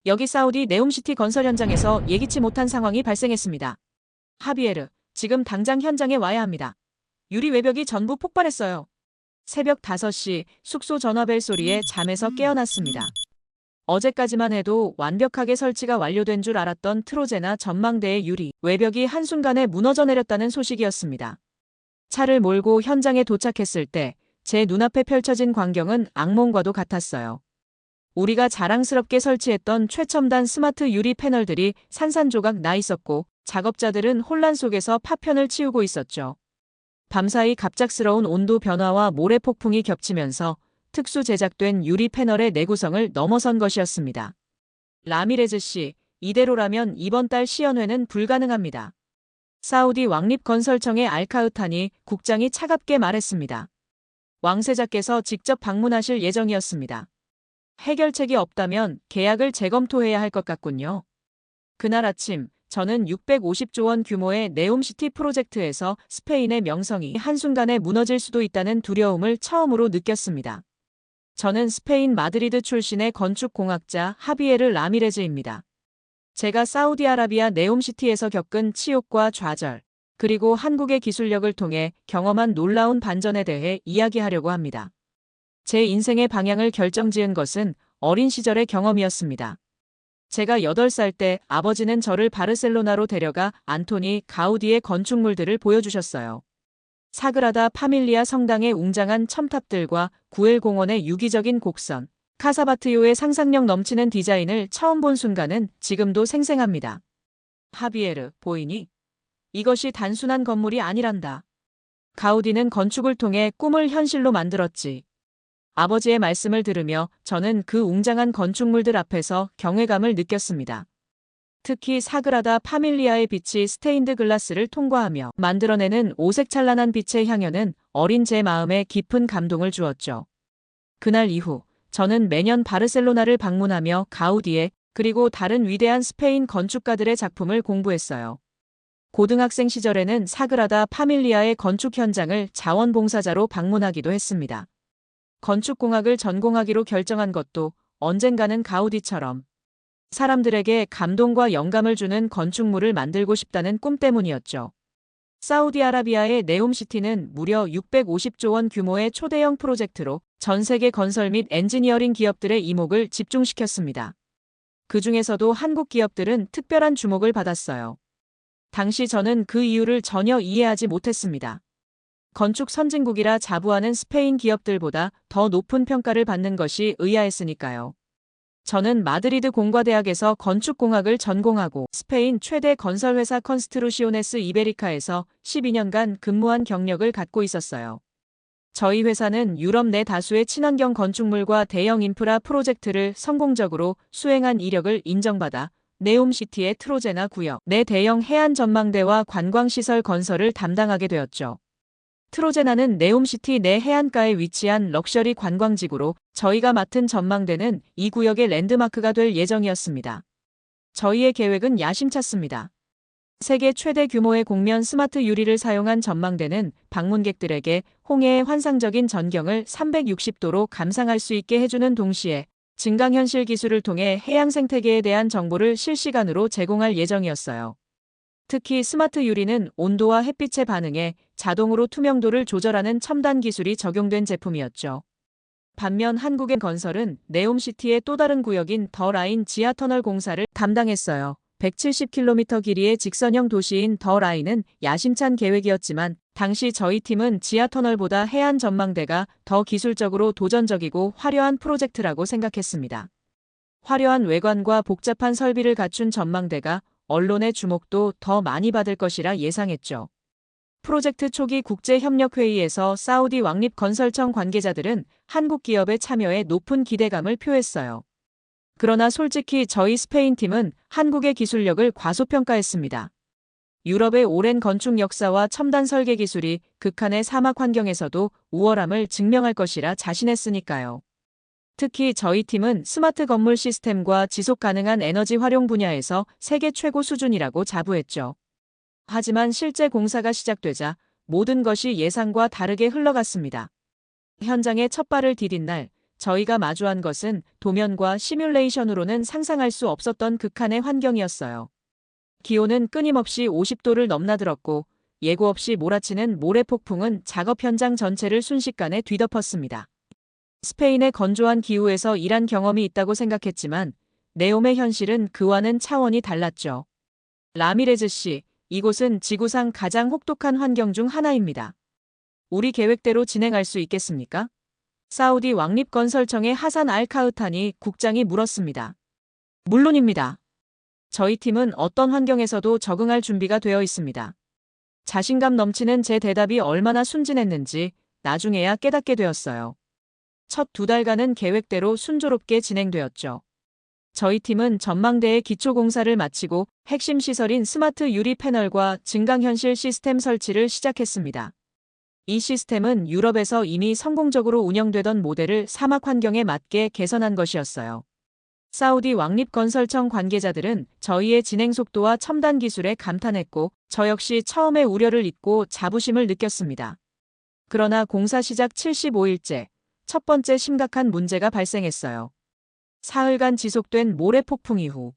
여기 사우디 네옴시티 건설 현장에서 예기치 못한 상황이 발생했습니다. 하비에르, 지금 당장 현장에 와야 합니다. 유리 외벽이 전부 폭발했어요. 새벽 5시 숙소 전화벨 소리에 잠에서 깨어났습니다. 어제까지만 해도 완벽하게 설치가 완료된 줄 알았던 트로제나 전망대의 유리 외벽이 한순간에 무너져 내렸다는 소식이었습니다. 차를 몰고 현장에 도착했을 때 제 눈앞에 펼쳐진 광경은 악몽과도 같았어요. 우리가 자랑스럽게 설치했던 최첨단 스마트 유리 패널들이 산산조각 나 있었고 작업자들은 혼란 속에서 파편을 치우고 있었죠. 밤사이 갑작스러운 온도 변화와 모래 폭풍이 겹치면서 특수 제작된 유리 패널의 내구성을 넘어선 것이었습니다. 라미레즈 씨, 이대로라면 이번 달 시연회는 불가능합니다. 사우디 왕립건설청의 알카흐타니 국장이 차갑게 말했습니다. 왕세자께서 직접 방문하실 예정이었습니다. 해결책이 없다면 계약을 재검토해야 할 것 같군요. 그날 아침 저는 650조 원 규모의 네옴시티 프로젝트에서 스페인의 명성이 한순간에 무너질 수도 있다는 두려움을 처음으로 느꼈습니다. 저는 스페인 마드리드 출신의 건축공학자 하비에르 라미레즈입니다. 제가 사우디아라비아 네옴시티에서 겪은 치욕과 좌절, 그리고 한국의 기술력을 통해 경험한 놀라운 반전에 대해 이야기하려고 합니다. 제 인생의 방향을 결정지은 것은 어린 시절의 경험이었습니다. 제가 8살 때 아버지는 저를 바르셀로나로 데려가 안토니 가우디의 건축물들을 보여주셨어요. 사그라다 파밀리아 성당의 웅장한 첨탑들과 구엘 공원의 유기적인 곡선, 카사바트요의 상상력 넘치는 디자인을 처음 본 순간은 지금도 생생합니다. 하비에르, 보이니? 이것이 단순한 건물이 아니란다. 가우디는 건축을 통해 꿈을 현실로 만들었지. 아버지의 말씀을 들으며 저는 그 웅장한 건축물들 앞에서 경외감을 느꼈습니다. 특히 사그라다 파밀리아의 빛이 스테인드 글라스를 통과하며 만들어내는 오색찬란한 빛의 향연은 어린 제 마음에 깊은 감동을 주었죠. 그날 이후 저는 매년 바르셀로나를 방문하며 가우디의 그리고 다른 위대한 스페인 건축가들의 작품을 공부했어요. 고등학생 시절에는 사그라다 파밀리아의 건축 현장을 자원봉사자로 방문하기도 했습니다. 건축공학을 전공하기로 결정한 것도 언젠가는 가우디처럼 사람들에게 감동과 영감을 주는 건축물을 만들고 싶다는 꿈 때문이었죠. 사우디아라비아의 네옴시티는 무려 650조 원 규모의 초대형 프로젝트로 전 세계 건설 및 엔지니어링 기업들의 이목을 집중시켰습니다. 그 중에서도 한국 기업들은 특별한 주목을 받았어요. 당시 저는 그 이유를 전혀 이해하지 못했습니다. 건축 선진국이라 자부하는 스페인 기업들보다 더 높은 평가를 받는 것이 의아했으니까요. 저는 마드리드 공과대학에서 건축공학을 전공하고 스페인 최대 건설회사 컨스트루시오네스 이베리카에서 12년간 근무한 경력을 갖고 있었어요. 저희 회사는 유럽 내 다수의 친환경 건축물과 대형 인프라 프로젝트를 성공적으로 수행한 이력을 인정받아 네옴시티의 트로제나 구역 내 대형 해안 전망대와 관광시설 건설을 담당하게 되었죠. 트로제나는 네옴시티 내 해안가에 위치한 럭셔리 관광지구로 저희가 맡은 전망대는 이 구역의 랜드마크가 될 예정이었습니다. 저희의 계획은 야심찼습니다. 세계 최대 규모의 곡면 스마트 유리를 사용한 전망대는 방문객들에게 홍해의 환상적인 전경을 360도로 감상할 수 있게 해주는 동시에 증강현실 기술을 통해 해양 생태계에 대한 정보를 실시간으로 제공할 예정이었어요. 특히 스마트 유리는 온도와 햇빛에 반응해 자동으로 투명도를 조절하는 첨단 기술이 적용된 제품이었죠. 반면 한국의 건설은 네옴시티의 또 다른 구역인 더 라인 지하터널 공사를 담당했어요. 170km 길이의 직선형 도시인 더 라인은 야심찬 계획이었지만 당시 저희 팀은 지하터널보다 해안 전망대가 더 기술적으로 도전적이고 화려한 프로젝트라고 생각했습니다. 화려한 외관과 복잡한 설비를 갖춘 전망대가 언론의 주목도 더 많이 받을 것이라 예상했죠. 프로젝트 초기 국제협력회의에서 사우디 왕립건설청 관계자들은 한국 기업의 참여에 높은 기대감을 표했어요. 그러나 솔직히 저희 스페인 팀은 한국의 기술력을 과소평가했습니다. 유럽의 오랜 건축 역사와 첨단 설계 기술이 극한의 사막 환경에서도 우월함을 증명할 것이라 자신했으니까요. 특히 저희 팀은 스마트 건물 시스템과 지속 가능한 에너지 활용 분야에서 세계 최고 수준이라고 자부했죠. 하지만 실제 공사가 시작되자 모든 것이 예상과 다르게 흘러갔습니다. 현장에 첫 발을 디딘 날, 저희가 마주한 것은 도면과 시뮬레이션으로는 상상할 수 없었던 극한의 환경이었어요. 기온은 끊임없이 50도를 넘나들었고 예고 없이 몰아치는 모래폭풍은 작업 현장 전체를 순식간에 뒤덮었습니다. 스페인의 건조한 기후에서 일한 경험이 있다고 생각했지만 네옴의 현실은 그와는 차원이 달랐죠. 라미레즈 씨, 이곳은 지구상 가장 혹독한 환경 중 하나입니다. 우리 계획대로 진행할 수 있겠습니까? 사우디 왕립건설청의 하산 알카흐탄이 국장이 물었습니다. 물론입니다. 저희 팀은 어떤 환경에서도 적응할 준비가 되어 있습니다. 자신감 넘치는 제 대답이 얼마나 순진했는지 나중에야 깨닫게 되었어요. 첫 2달간은 계획대로 순조롭게 진행되었죠. 저희 팀은 전망대의 기초공사를 마치고 핵심 시설인 스마트 유리 패널과 증강현실 시스템 설치를 시작했습니다. 이 시스템은 유럽에서 이미 성공적으로 운영되던 모델을 사막 환경에 맞게 개선한 것이었어요. 사우디 왕립건설청 관계자들은 저희의 진행 속도와 첨단 기술에 감탄했고 저 역시 처음에 우려를 잊고 자부심을 느꼈습니다. 그러나 공사 시작 75일째, 첫 번째 심각한 문제가 발생했어요. 사흘간 지속된 모래폭풍 이후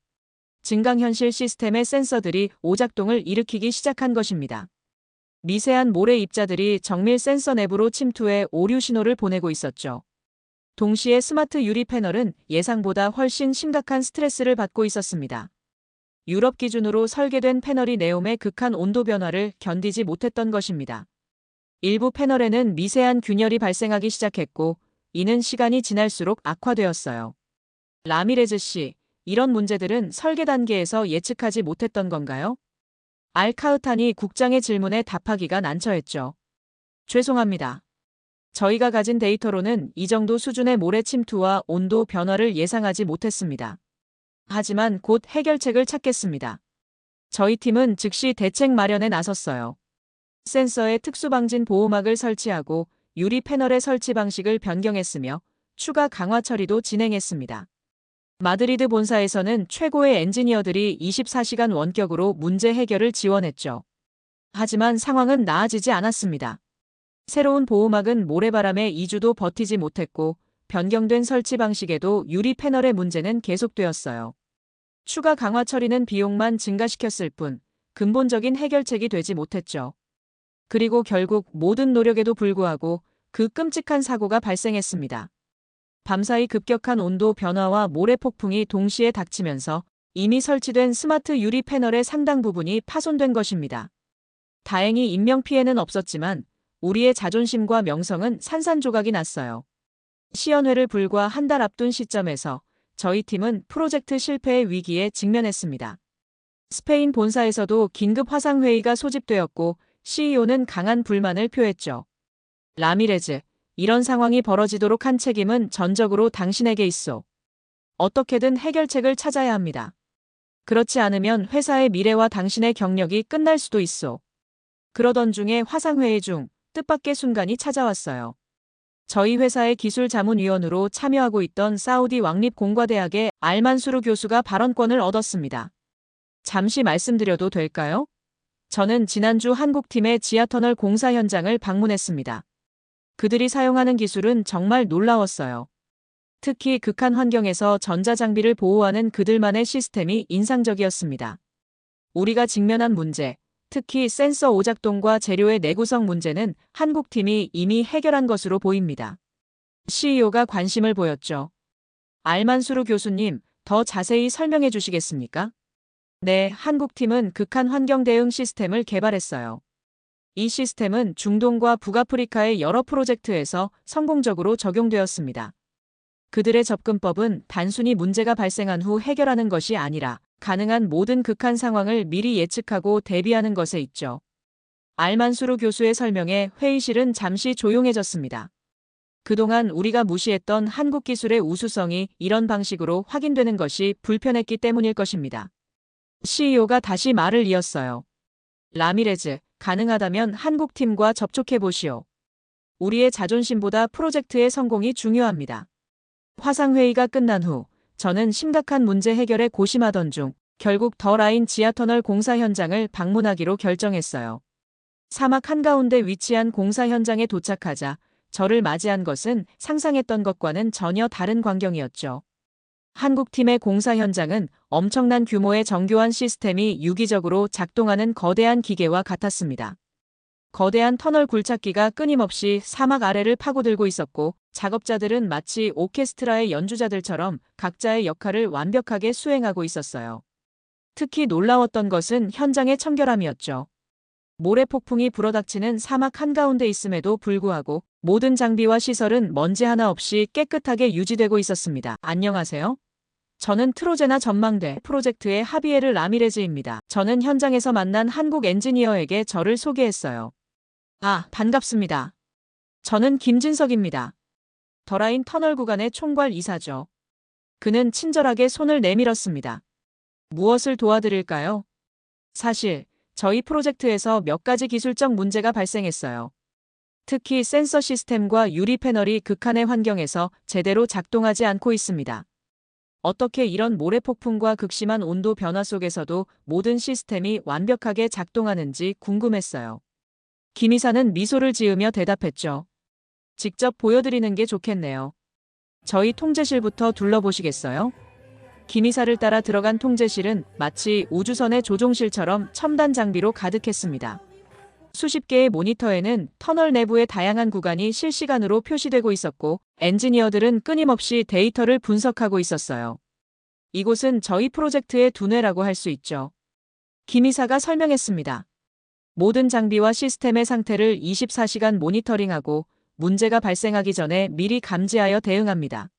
증강현실 시스템의 센서들이 오작동을 일으키기 시작한 것입니다. 미세한 모래 입자들이 정밀 센서 내부로 침투해 오류 신호를 보내고 있었죠. 동시에 스마트 유리 패널은 예상보다 훨씬 심각한 스트레스를 받고 있었습니다. 유럽 기준으로 설계된 패널이 네옴의 극한 온도 변화를 견디지 못했던 것입니다. 일부 패널에는 미세한 균열이 발생하기 시작했고 이는 시간이 지날수록 악화되었어요. 라미레즈 씨, 이런 문제들은 설계 단계에서 예측하지 못했던 건가요? 알카흐탄이 국장의 질문에 답하기가 난처했죠. 죄송합니다. 저희가 가진 데이터로는 이 정도 수준의 모래 침투와 온도 변화를 예상하지 못했습니다. 하지만 곧 해결책을 찾겠습니다. 저희 팀은 즉시 대책 마련에 나섰어요. 센서에 특수방진 보호막을 설치하고 유리 패널의 설치 방식을 변경했으며 추가 강화 처리도 진행했습니다. 마드리드 본사에서는 최고의 엔지니어들이 24시간 원격으로 문제 해결을 지원했죠. 하지만 상황은 나아지지 않았습니다. 새로운 보호막은 모래바람에 2주도 버티지 못했고 변경된 설치 방식에도 유리 패널의 문제는 계속되었어요. 추가 강화 처리는 비용만 증가시켰을 뿐 근본적인 해결책이 되지 못했죠. 그리고 결국 모든 노력에도 불구하고 그 끔찍한 사고가 발생했습니다. 밤사이 급격한 온도 변화와 모래 폭풍이 동시에 닥치면서 이미 설치된 스마트 유리 패널의 상당 부분이 파손된 것입니다. 다행히 인명피해는 없었지만 우리의 자존심과 명성은 산산조각이 났어요. 시연회를 불과 한 달 앞둔 시점에서 저희 팀은 프로젝트 실패의 위기에 직면했습니다. 스페인 본사에서도 긴급 화상회의가 소집되었고 CEO는 강한 불만을 표했죠. 라미레즈, 이런 상황이 벌어지도록 한 책임은 전적으로 당신에게 있어. 어떻게든 해결책을 찾아야 합니다. 그렇지 않으면 회사의 미래와 당신의 경력이 끝날 수도 있어. 그러던 중에 화상회의 중 뜻밖의 순간이 찾아왔어요. 저희 회사의 기술자문위원으로 참여하고 있던 사우디 왕립공과대학의 알만수르 교수가 발언권을 얻었습니다. 잠시 말씀드려도 될까요? 저는 지난주 한국팀의 지하터널 공사 현장을 방문했습니다. 그들이 사용하는 기술은 정말 놀라웠어요. 특히 극한 환경에서 전자장비를 보호하는 그들만의 시스템이 인상적이었습니다. 우리가 직면한 문제, 특히 센서 오작동과 재료의 내구성 문제는 한국팀이 이미 해결한 것으로 보입니다. CEO가 관심을 보였죠. 알만수르 교수님, 더 자세히 설명해 주시겠습니까? 네, 한국팀은 극한 환경 대응 시스템을 개발했어요. 이 시스템은 중동과 북아프리카의 여러 프로젝트에서 성공적으로 적용되었습니다. 그들의 접근법은 단순히 문제가 발생한 후 해결하는 것이 아니라 가능한 모든 극한 상황을 미리 예측하고 대비하는 것에 있죠. 알만수르 교수의 설명에 회의실은 잠시 조용해졌습니다. 그동안 우리가 무시했던 한국 기술의 우수성이 이런 방식으로 확인되는 것이 불편했기 때문일 것입니다. CEO가 다시 말을 이었어요. 라미레즈, 가능하다면 한국팀과 접촉해보시오. 우리의 자존심보다 프로젝트의 성공이 중요합니다. 화상회의가 끝난 후 저는 심각한 문제 해결에 고심하던 중 결국 더 라인 지하터널 공사 현장을 방문하기로 결정했어요. 사막 한가운데 위치한 공사 현장에 도착하자 저를 맞이한 것은 상상했던 것과는 전혀 다른 광경이었죠. 한국팀의 공사 현장은 엄청난 규모의 정교한 시스템이 유기적으로 작동하는 거대한 기계와 같았습니다. 거대한 터널 굴착기가 끊임없이 사막 아래를 파고들고 있었고, 작업자들은 마치 오케스트라의 연주자들처럼 각자의 역할을 완벽하게 수행하고 있었어요. 특히 놀라웠던 것은 현장의 청결함이었죠. 모래폭풍이 불어닥치는 사막 한가운데 있음에도 불구하고 모든 장비와 시설은 먼지 하나 없이 깨끗하게 유지되고 있었습니다. 안녕하세요. 저는 트로제나 전망대 프로젝트의 하비에르 라미레즈입니다. 저는 현장에서 만난 한국 엔지니어에게 저를 소개했어요. 아, 반갑습니다. 저는 김진석입니다. 더라인 터널 구간의 총괄 이사죠. 그는 친절하게 손을 내밀었습니다. 무엇을 도와드릴까요? 사실, 저희 프로젝트에서 몇 가지 기술적 문제가 발생했어요. 특히 센서 시스템과 유리 패널이 극한의 환경에서 제대로 작동하지 않고 있습니다. 어떻게 이런 모래폭풍과 극심한 온도 변화 속에서도 모든 시스템이 완벽하게 작동하는지 궁금했어요. 김 이사는 미소를 지으며 대답했죠. 직접 보여드리는 게 좋겠네요. 저희 통제실부터 둘러보시겠어요? 김 이사를 따라 들어간 통제실은 마치 우주선의 조종실처럼 첨단 장비로 가득했습니다. 수십 개의 모니터에는 터널 내부의 다양한 구간이 실시간으로 표시되고 있었고, 엔지니어들은 끊임없이 데이터를 분석하고 있었어요. 이곳은 저희 프로젝트의 두뇌라고 할 수 있죠. 김 이사가 설명했습니다. 모든 장비와 시스템의 상태를 24시간 모니터링하고 문제가 발생하기 전에 미리 감지하여 대응합니다.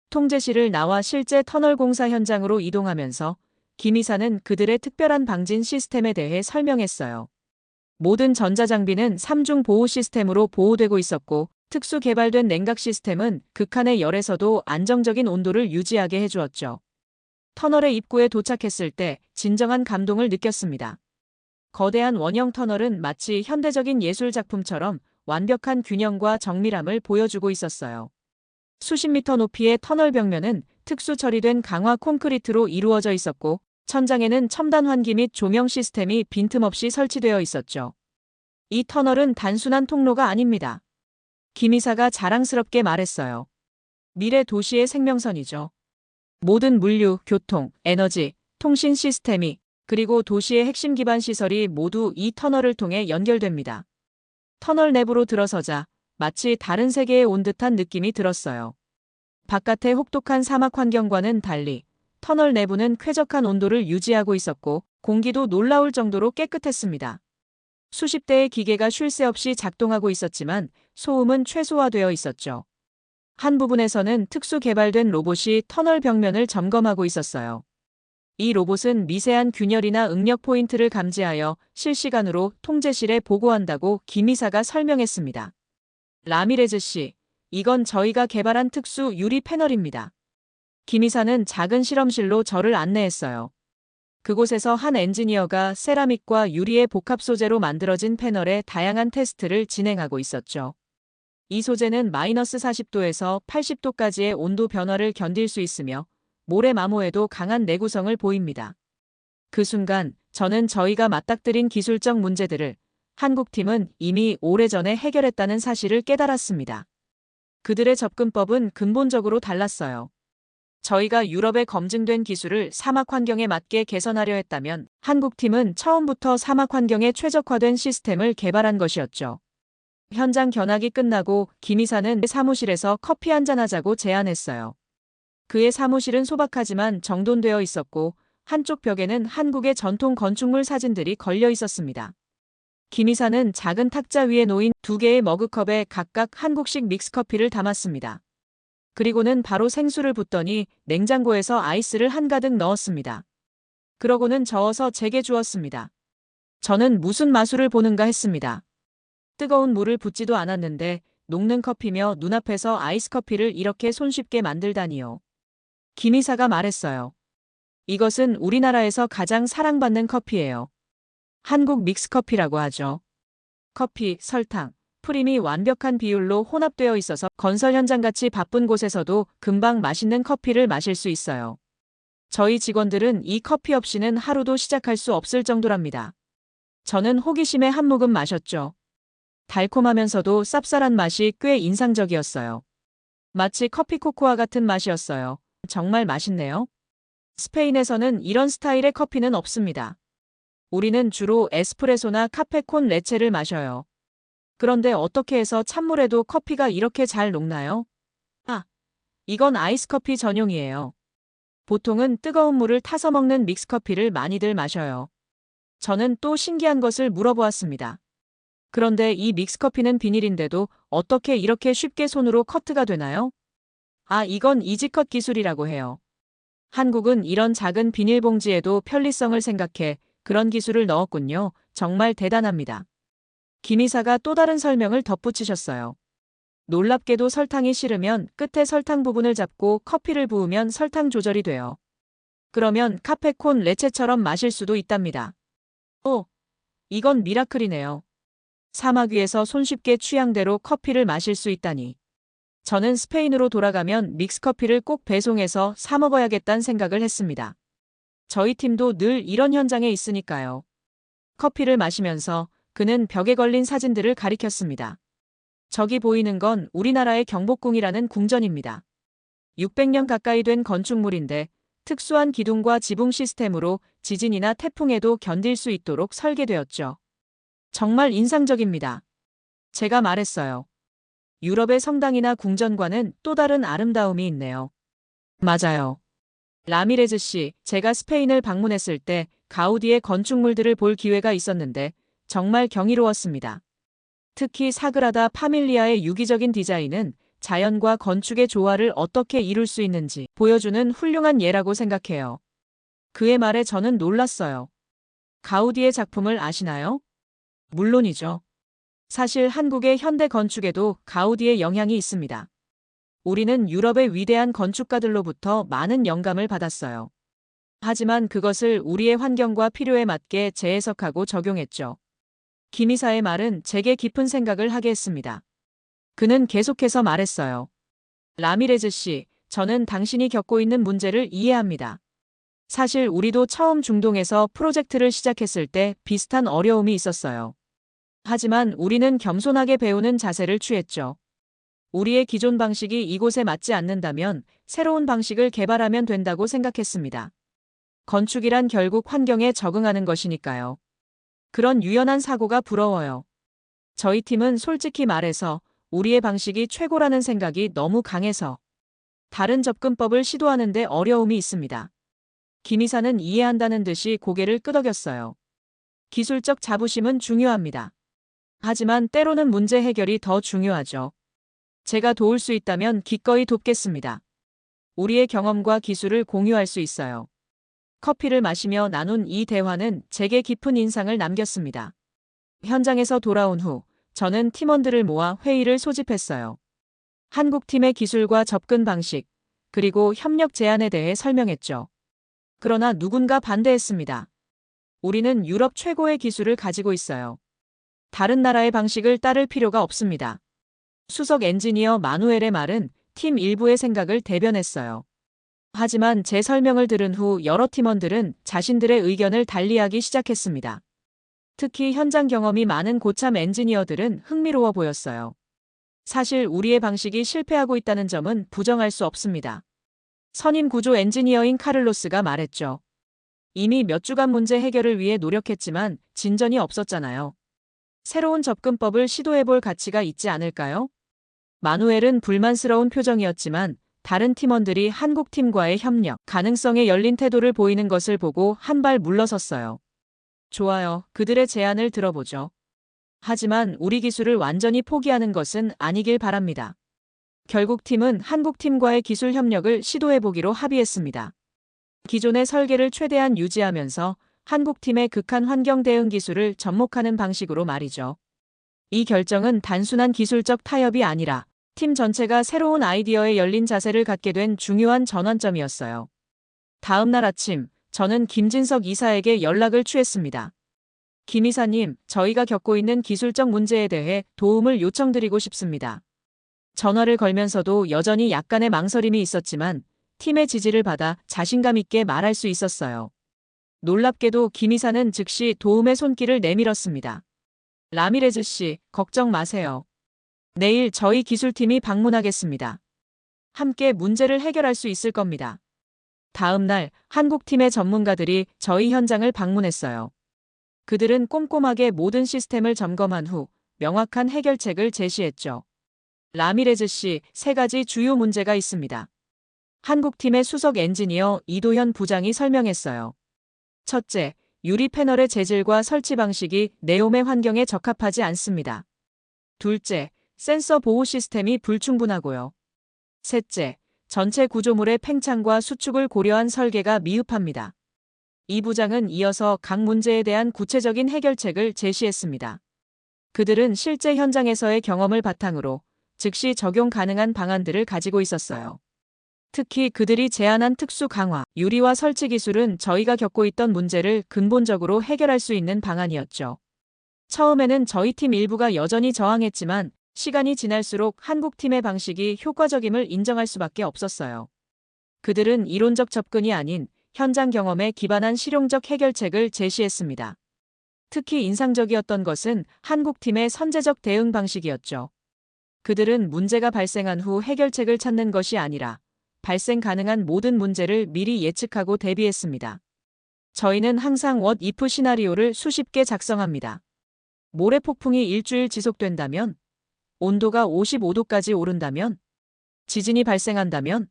통제실을 나와 실제 터널 공사 현장으로 이동하면서 김 이사는 그들의 특별한 방진 시스템에 대해 설명했어요. 모든 전자장비는 3중 보호 시스템으로 보호되고 있었고, 특수 개발된 냉각 시스템은 극한의 열에서도 안정적인 온도를 유지하게 해주었죠. 터널의 입구에 도착했을 때 진정한 감동을 느꼈습니다. 거대한 원형 터널은 마치 현대적인 예술 작품처럼 완벽한 균형과 정밀함을 보여주고 있었어요. 수십 미터 높이의 터널 벽면은 특수 처리된 강화 콘크리트로 이루어져 있었고, 천장에는 첨단 환기 및 조명 시스템이 빈틈없이 설치되어 있었죠. 이 터널은 단순한 통로가 아닙니다. 김 이사가 자랑스럽게 말했어요. 미래 도시의 생명선이죠. 모든 물류, 교통, 에너지, 통신 시스템이 그리고 도시의 핵심 기반 시설이 모두 이 터널을 통해 연결됩니다. 터널 내부로 들어서자 마치 다른 세계에 온 듯한 느낌이 들었어요. 바깥의 혹독한 사막 환경과는 달리 터널 내부는 쾌적한 온도를 유지하고 있었고, 공기도 놀라울 정도로 깨끗했습니다. 수십 대의 기계가 쉴 새 없이 작동하고 있었지만 소음은 최소화되어 있었죠. 한 부분에서는 특수 개발된 로봇이 터널 벽면을 점검하고 있었어요. 이 로봇은 미세한 균열이나 응력 포인트를 감지하여 실시간으로 통제실에 보고한다고 김 이사가 설명했습니다. 라미레즈 씨, 이건 저희가 개발한 특수 유리 패널입니다. 김 이사는 작은 실험실로 저를 안내했어요. 그곳에서 한 엔지니어가 세라믹과 유리의 복합 소재로 만들어진 패널의 다양한 테스트를 진행하고 있었죠. 이 소재는 마이너스 40도에서 80도까지의 온도 변화를 견딜 수 있으며 모래 마모에도 강한 내구성을 보입니다. 그 순간 저는 저희가 맞닥뜨린 기술적 문제들을 한국팀은 이미 오래전에 해결했다는 사실을 깨달았습니다. 그들의 접근법은 근본적으로 달랐어요. 저희가 유럽에 검증된 기술을 사막 환경에 맞게 개선하려 했다면 한국팀은 처음부터 사막 환경에 최적화된 시스템을 개발한 것이었죠. 현장 견학이 끝나고 김 이사는 사무실에서 커피 한잔하자고 제안했어요. 그의 사무실은 소박하지만 정돈되어 있었고 한쪽 벽에는 한국의 전통 건축물 사진들이 걸려 있었습니다. 김 이사는 작은 탁자 위에 놓인 2개의 머그컵에 각각 한국식 믹스커피를 담았습니다. 그리고는 바로 생수를 붓더니 냉장고에서 아이스를 한가득 넣었습니다. 그러고는 저어서 제게 주었습니다. 저는 무슨 마술을 보는가 했습니다. 뜨거운 물을 붓지도 않았는데 녹는 커피며 눈앞에서 아이스 커피를 이렇게 손쉽게 만들다니요. 김 이사가 말했어요. 이것은 우리나라에서 가장 사랑받는 커피예요. 한국 믹스커피라고 하죠. 커피, 설탕, 프림이 완벽한 비율로 혼합되어 있어서 건설 현장같이 바쁜 곳에서도 금방 맛있는 커피를 마실 수 있어요. 저희 직원들은 이 커피 없이는 하루도 시작할 수 없을 정도랍니다. 저는 호기심에 한 모금 마셨죠. 달콤하면서도 쌉쌀한 맛이 꽤 인상적이었어요. 마치 커피 코코아 같은 맛이었어요. 정말 맛있네요. 스페인에서는 이런 스타일의 커피는 없습니다. 우리는 주로 에스프레소나 카페콘 레체를 마셔요. 그런데 어떻게 해서 찬물에도 커피가 이렇게 잘 녹나요? 아, 이건 아이스커피 전용이에요. 보통은 뜨거운 물을 타서 먹는 믹스커피를 많이들 마셔요. 저는 또 신기한 것을 물어보았습니다. 그런데 이 믹스커피는 비닐인데도 어떻게 이렇게 쉽게 손으로 커트가 되나요? 아, 이건 이지컷 기술이라고 해요. 한국은 이런 작은 비닐봉지에도 편리성을 생각해 그런 기술을 넣었군요. 정말 대단합니다. 김이사가 또 다른 설명을 덧붙이셨어요. 놀랍게도 설탕이 싫으면 끝에 설탕 부분을 잡고 커피를 부으면 설탕 조절이 돼요. 그러면 카페콘 레체처럼 마실 수도 있답니다. 오, 이건 미라클이네요. 사막 위에서 손쉽게 취향대로 커피를 마실 수 있다니. 저는 스페인으로 돌아가면 믹스커피를 꼭 배송해서 사 먹어야겠다는 생각을 했습니다. 저희 팀도 늘 이런 현장에 있으니까요. 커피를 마시면서 그는 벽에 걸린 사진들을 가리켰습니다. 저기 보이는 건 우리나라의 경복궁이라는 궁전입니다. 600년 가까이 된 건축물인데 특수한 기둥과 지붕 시스템으로 지진이나 태풍에도 견딜 수 있도록 설계되었죠. 정말 인상적입니다. 제가 말했어요. 유럽의 성당이나 궁전과는 또 다른 아름다움이 있네요. 맞아요. 라미레즈 씨, 제가 스페인을 방문했을 때 가우디의 건축물들을 볼 기회가 있었는데 정말 경이로웠습니다. 특히 사그라다 파밀리아의 유기적인 디자인은 자연과 건축의 조화를 어떻게 이룰 수 있는지 보여주는 훌륭한 예라고 생각해요. 그의 말에 저는 놀랐어요. 가우디의 작품을 아시나요? 물론이죠. 사실 한국의 현대 건축에도 가우디의 영향이 있습니다. 우리는 유럽의 위대한 건축가들로부터 많은 영감을 받았어요. 하지만 그것을 우리의 환경과 필요에 맞게 재해석하고 적용했죠. 김이사의 말은 제게 깊은 생각을 하게 했습니다. 그는 계속해서 말했어요. 라미레즈 씨, 저는 당신이 겪고 있는 문제를 이해합니다. 사실 우리도 처음 중동에서 프로젝트를 시작했을 때 비슷한 어려움이 있었어요. 하지만 우리는 겸손하게 배우는 자세를 취했죠. 우리의 기존 방식이 이곳에 맞지 않는다면 새로운 방식을 개발하면 된다고 생각했습니다. 건축이란 결국 환경에 적응하는 것이니까요. 그런 유연한 사고가 부러워요. 저희 팀은 솔직히 말해서 우리의 방식이 최고라는 생각이 너무 강해서 다른 접근법을 시도하는데 어려움이 있습니다. 김이사는 이해한다는 듯이 고개를 끄덕였어요. 기술적 자부심은 중요합니다. 하지만 때로는 문제 해결이 더 중요하죠. 제가 도울 수 있다면 기꺼이 돕겠습니다. 우리의 경험과 기술을 공유할 수 있어요. 커피를 마시며 나눈 이 대화는 제게 깊은 인상을 남겼습니다. 현장에서 돌아온 후 저는 팀원들을 모아 회의를 소집했어요. 한국 팀의 기술과 접근 방식, 그리고 협력 제안에 대해 설명했죠. 그러나 누군가 반대했습니다. 우리는 유럽 최고의 기술을 가지고 있어요. 다른 나라의 방식을 따를 필요가 없습니다. 수석 엔지니어 마누엘의 말은 팀 일부의 생각을 대변했어요. 하지만 제 설명을 들은 후 여러 팀원들은 자신들의 의견을 달리하기 시작했습니다. 특히 현장 경험이 많은 고참 엔지니어들은 흥미로워 보였어요. 사실 우리의 방식이 실패하고 있다는 점은 부정할 수 없습니다. 선임 구조 엔지니어인 카를로스가 말했죠. 이미 몇 주간 문제 해결을 위해 노력했지만 진전이 없었잖아요. 새로운 접근법을 시도해볼 가치가 있지 않을까요? 마누엘은 불만스러운 표정이었지만 다른 팀원들이 한국 팀과의 협력, 가능성에 열린 태도를 보이는 것을 보고 한 발 물러섰어요. 좋아요. 그들의 제안을 들어보죠. 하지만 우리 기술을 완전히 포기하는 것은 아니길 바랍니다. 결국 팀은 한국 팀과의 기술 협력을 시도해보기로 합의했습니다. 기존의 설계를 최대한 유지하면서 한국 팀의 극한 환경 대응 기술을 접목하는 방식으로 말이죠. 이 결정은 단순한 기술적 타협이 아니라 팀 전체가 새로운 아이디어에 열린 자세를 갖게 된 중요한 전환점이었어요. 다음 날 아침, 저는 김진석 이사에게 연락을 취했습니다. 김 이사님, 저희가 겪고 있는 기술적 문제에 대해 도움을 요청드리고 싶습니다. 전화를 걸면서도 여전히 약간의 망설임이 있었지만 팀의 지지를 받아 자신감 있게 말할 수 있었어요. 놀랍게도 김 이사는 즉시 도움의 손길을 내밀었습니다. 라미레즈 씨, 걱정 마세요. 내일 저희 기술팀이 방문하겠습니다. 함께 문제를 해결할 수 있을 겁니다. 다음 날 한국팀의 전문가들이 저희 현장을 방문했어요. 그들은 꼼꼼하게 모든 시스템을 점검한 후 명확한 해결책을 제시했죠. 라미레즈 씨, 세 가지 주요 문제가 있습니다. 한국팀의 수석 엔지니어 이도현 부장이 설명했어요. 첫째, 유리 패널의 재질과 설치 방식이 네옴의 환경에 적합하지 않습니다. 둘째, 센서 보호 시스템이 불충분하고요. 셋째, 전체 구조물의 팽창과 수축을 고려한 설계가 미흡합니다. 이 부장은 이어서 각 문제에 대한 구체적인 해결책을 제시했습니다. 그들은 실제 현장에서의 경험을 바탕으로 즉시 적용 가능한 방안들을 가지고 있었어요. 특히 그들이 제안한 특수 강화, 유리와 설치 기술은 저희가 겪고 있던 문제를 근본적으로 해결할 수 있는 방안이었죠. 처음에는 저희 팀 일부가 여전히 저항했지만 시간이 지날수록 한국팀의 방식이 효과적임을 인정할 수밖에 없었어요. 그들은 이론적 접근이 아닌 현장 경험에 기반한 실용적 해결책을 제시했습니다. 특히 인상적이었던 것은 한국팀의 선제적 대응 방식이었죠. 그들은 문제가 발생한 후 해결책을 찾는 것이 아니라 발생 가능한 모든 문제를 미리 예측하고 대비했습니다. 저희는 항상 what if 시나리오를 수십 개 작성합니다. 모래 폭풍이 일주일 지속된다면, 온도가 55도까지 오른다면, 지진이 발생한다면,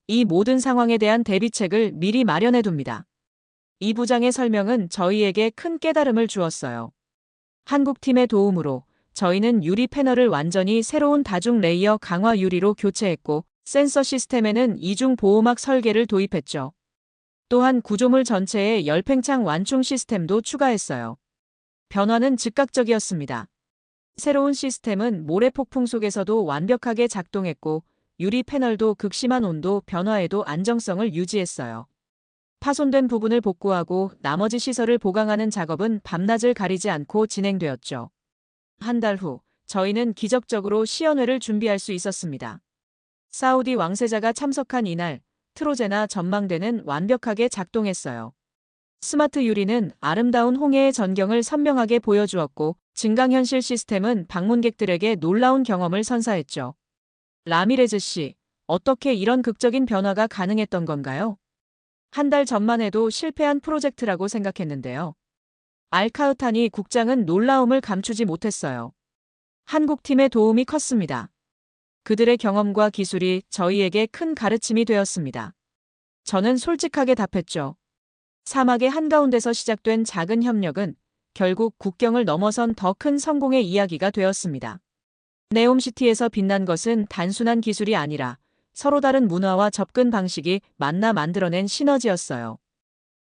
이 모든 상황에 대한 대비책을 미리 마련해 둡니다. 이 부장의 설명은 저희에게 큰 깨달음을 주었어요. 한국팀의 도움으로 저희는 유리 패널을 완전히 새로운 다중 레이어 강화 유리로 교체했고 센서 시스템에는 이중 보호막 설계를 도입했죠. 또한 구조물 전체에 열팽창 완충 시스템도 추가했어요. 변화는 즉각적이었습니다. 새로운 시스템은 모래 폭풍 속에서도 완벽하게 작동했고 유리 패널도 극심한 온도 변화에도 안정성을 유지했어요. 파손된 부분을 복구하고 나머지 시설을 보강하는 작업은 밤낮을 가리지 않고 진행되었죠. 한 달 후, 저희는 기적적으로 시연회를 준비할 수 있었습니다. 사우디 왕세자가 참석한 이날, 트로제나 전망대는 완벽하게 작동했어요. 스마트 유리는 아름다운 홍해의 전경을 선명하게 보여주었고, 증강현실 시스템은 방문객들에게 놀라운 경험을 선사했죠. 라미레즈 씨, 어떻게 이런 극적인 변화가 가능했던 건가요? 한 달 전만 해도 실패한 프로젝트라고 생각했는데요. 알카흐타니 국장은 놀라움을 감추지 못했어요. 한국팀의 도움이 컸습니다. 그들의 경험과 기술이 저희에게 큰 가르침이 되었습니다. 저는 솔직하게 답했죠. 사막의 한가운데서 시작된 작은 협력은 결국 국경을 넘어선 더 큰 성공의 이야기가 되었습니다. 네옴시티에서 빛난 것은 단순한 기술이 아니라 서로 다른 문화와 접근 방식이 만나 만들어낸 시너지였어요.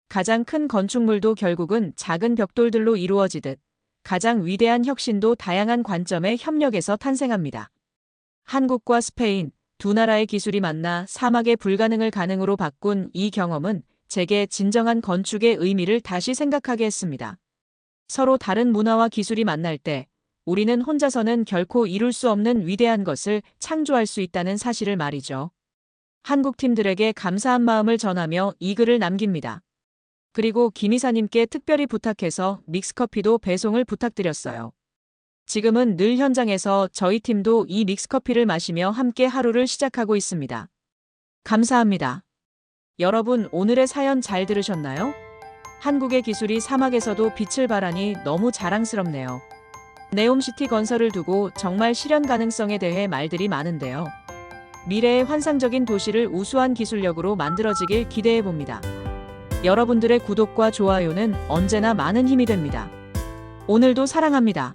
가장 큰 건축물도 결국은 작은 벽돌들로 이루어지듯 가장 위대한 혁신도 다양한 관점의 협력에서 탄생합니다. 한국과 스페인, 두 나라의 기술이 만나 사막의 불가능을 가능으로 바꾼 이 경험은 제게 진정한 건축의 의미를 다시 생각하게 했습니다. 서로 다른 문화와 기술이 만날 때 우리는 혼자서는 결코 이룰 수 없는 위대한 것을 창조할 수 있다는 사실을 말이죠. 한국 팀들에게 감사한 마음을 전하며 이 글을 남깁니다. 그리고 김 이사님께 특별히 부탁해서 믹스커피도 배송을 부탁드렸어요. 지금은 늘 현장에서 저희 팀도 이 믹스커피를 마시며 함께 하루를 시작하고 있습니다. 감사합니다. 여러분, 오늘의 사연 잘 들으셨나요? 한국의 기술이 사막에서도 빛을 발하니 너무 자랑스럽네요. 네옴시티 건설을 두고 정말 실현 가능성에 대해 말들이 많은데요. 미래의 환상적인 도시를 우수한 기술력으로 만들어지길 기대해봅니다. 여러분들의 구독과 좋아요는 언제나 많은 힘이 됩니다. 오늘도 사랑합니다.